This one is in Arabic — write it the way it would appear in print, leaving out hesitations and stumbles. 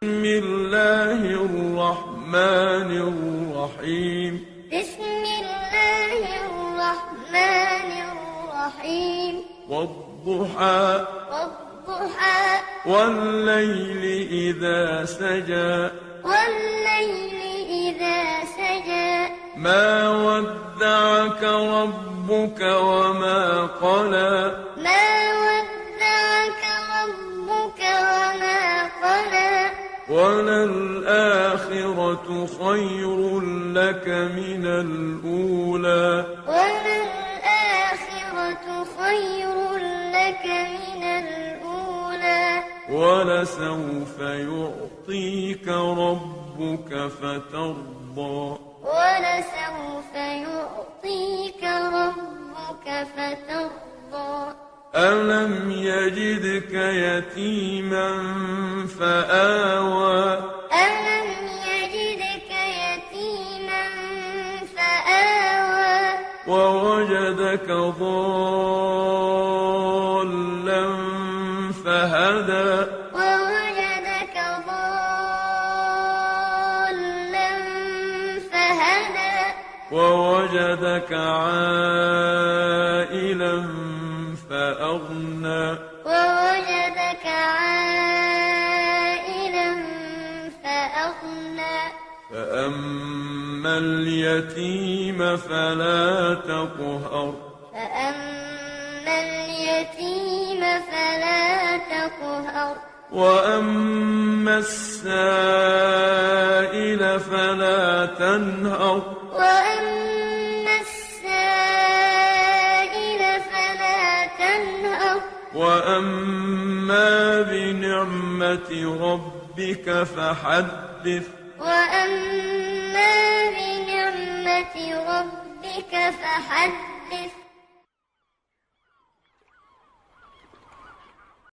بسم الله الرحمن الرحيم. بسم الله الرحمن الرحيم. والضحى والضحى والليل إذا سجى والليل إذا سجى ما ودعك ربك وما قلى ما ودعك ربك وما قلى وللآخرة خير لك من الأولى وللآخرة خير لك من الأولى ولسوف يعطيك ربك فترضى ولسوف يعطيك ربك فترضى ألم يجدك يتيما فآوى ألم يجدك يتيما فآوى ووجدك ضالا فهدى ووجدك ضالا فهدى ووجدك عائلا فأغنى ووجدك عائلا فأغنى فأما اليتيم فلا تقهر فأما اليتيم فلا تقهر وأما السائل فلا تنهر وأما السائل فلا تنهر وأما بنعمة ربك فحدث وأما بنعمة ربك فحدث